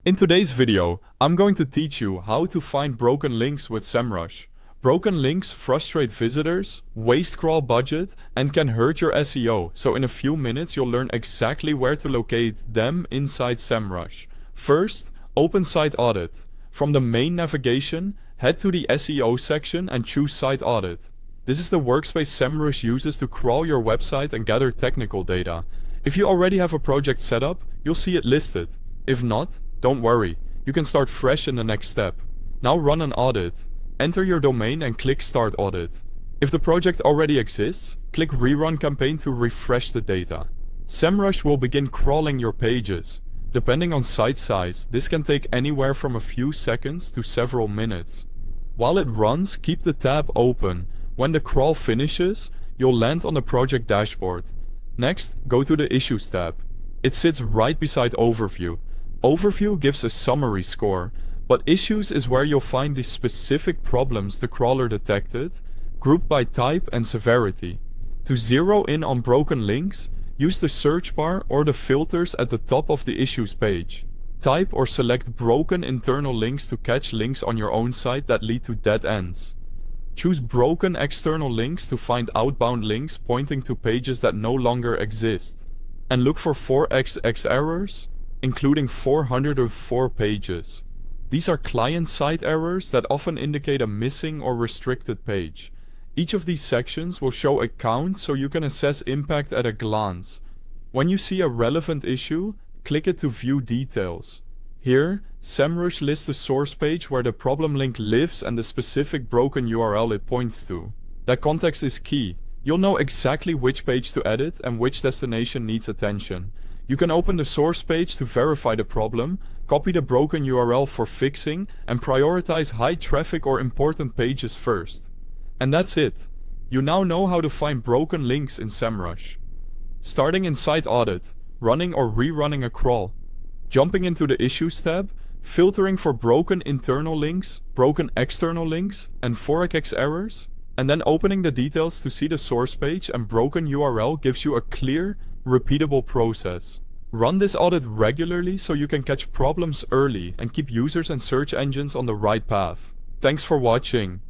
In today's video, I'm going to teach you how to find broken links with Semrush. Broken links frustrate visitors, waste crawl budget, and can hurt your SEO, so in a few minutes you'll learn exactly where to locate them inside Semrush. First, open Site Audit. From the main navigation, head to the SEO section and choose Site Audit. This is the workspace Semrush uses to crawl your website and gather technical data. If you already have a project set up, you'll see it listed. If not, don't worry, you can start fresh in the next step. Now run an audit. Enter your domain and click Start Audit. If the project already exists, click Rerun Campaign to refresh the data. Semrush will begin crawling your pages. Depending on site size, this can take anywhere from a few seconds to several minutes. While it runs, keep the tab open. When the crawl finishes, you'll land on the project dashboard. Next, go to the Issues tab. It sits right beside Overview. Overview gives a summary score, but Issues is where you'll find the specific problems the crawler detected, grouped by type and severity. To zero in on broken links, use the search bar or the filters at the top of the Issues page. Type or select broken internal links to catch links on your own site that lead to dead ends. Choose broken external links to find outbound links pointing to pages that no longer exist. And look for 4xx errors, including 404 pages. These are client-side errors that often indicate a missing or restricted page. Each of these sections will show a count so you can assess impact at a glance. When you see a relevant issue, click it to view details. Here, Semrush lists the source page where the problem link lives and the specific broken URL it points to. That context is key. You'll know exactly which page to edit and which destination needs attention. You can open the source page to verify the problem, copy the broken URL for fixing, and prioritize high traffic or important pages first. And that's it. You now know how to find broken links in Semrush. Starting in Site Audit, running or rerunning a crawl. Jumping into the Issues tab, filtering for broken internal links, broken external links, and 4xx errors, and then opening the details to see the source page and broken URL gives you a clear, repeatable process. Run this audit regularly so you can catch problems early and keep users and search engines on the right path. Thanks for watching.